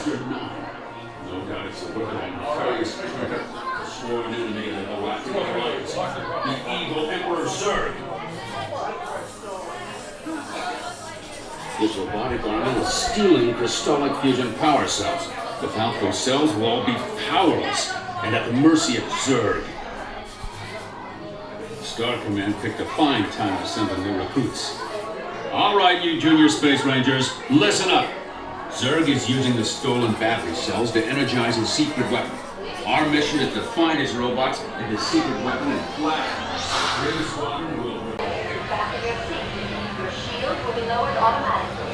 Sector 9. No doubt it's a weapon on nefarious traitor, sworn enemy of the Galactic Alliance, the evil Emperor Zurg. This robotic army is stealing crystallic fusion power cells. Without those cells, we'll all be powerless and at the mercy of Zurg. Star Command picked a fine time to send the new recruits. All right, you Junior Space Rangers, listen up. Zurg is using the stolen battery cells to energize his secret weapon. Our mission is to find his robots and his secret weapon and flash. Your shield will be lowered automatically.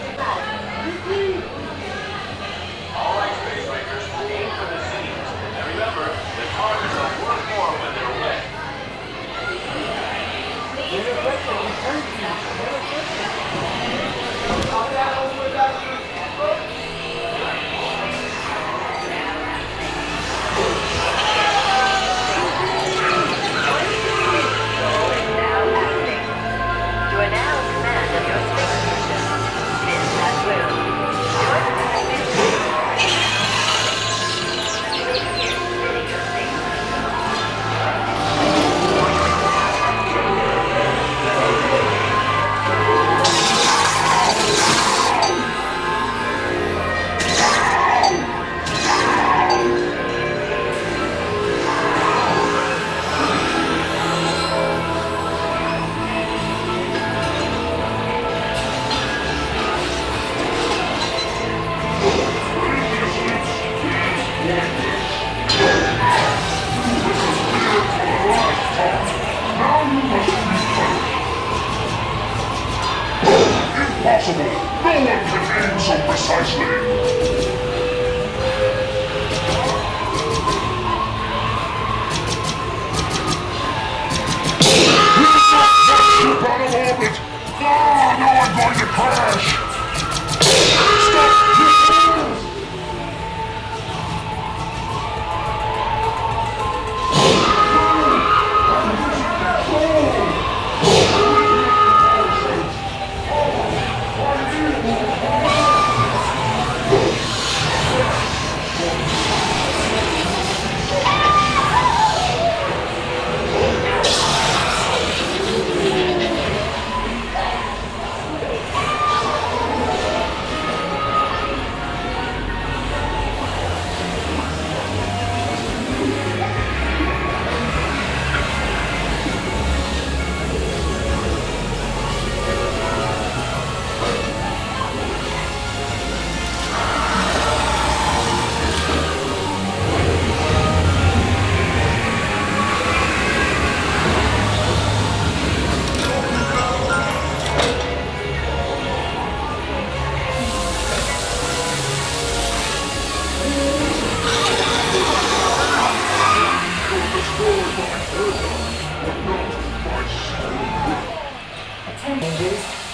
All right, Space Rangers, aim for the seams. And remember, the targets are worth more when they're wet. Impossible! No one can aim so precisely! Ship out of orbit! Oh, now I'm going to crash! Stop!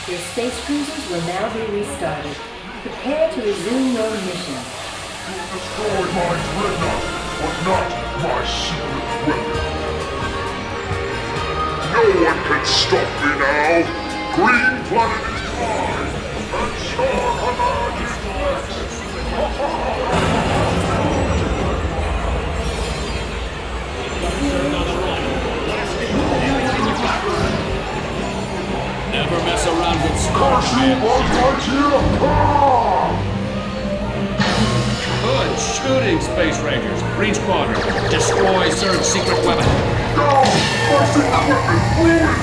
Your space cruisers will now be restarted. Prepare to resume your mission. You destroyed my dreadnought, but not my secret weapon. No one can stop me now! Green Planet is mine! And Star Command is Never mess around with Star Command! Buzz Lightyear! Good shooting, Space Rangers. Green Squadron, destroy Zurg's secret weapon. No! My secret weapon! Please!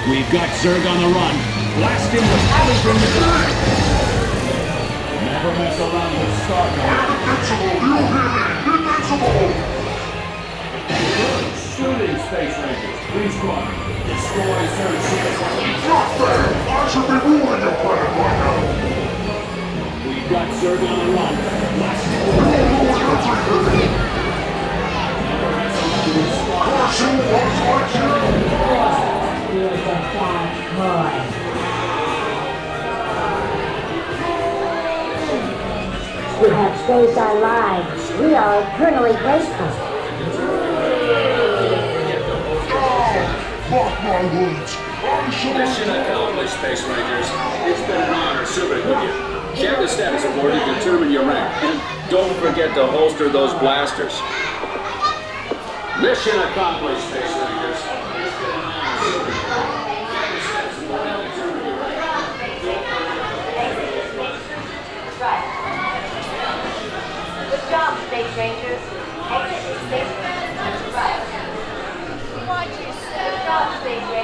We've got Zurg on the run. Blast him with everything you got. Never mess around with Star Command. Invincible! You hear me? Invincible! Good shooting, Space Rangers. Green Squadron, destroy Zurg's secret weapon. Not fair! I should be ruling your planet right now! We've got Zurg on the run. Blast him with everything! Never mess around with Star Command. Caution, Buzz Lightyear! Here's a bad boy. You have saved our lives. We are eternally grateful. Mark my words! I shall Mission accomplished, Space Rangers. It's been an honor serving with you. Check the status report to determine your rank. And don't forget to holster those blasters. Mission accomplished, Space Rangers. Good job, Space Rangers. Exit Space Rangers. Right. Good job, Space Rangers.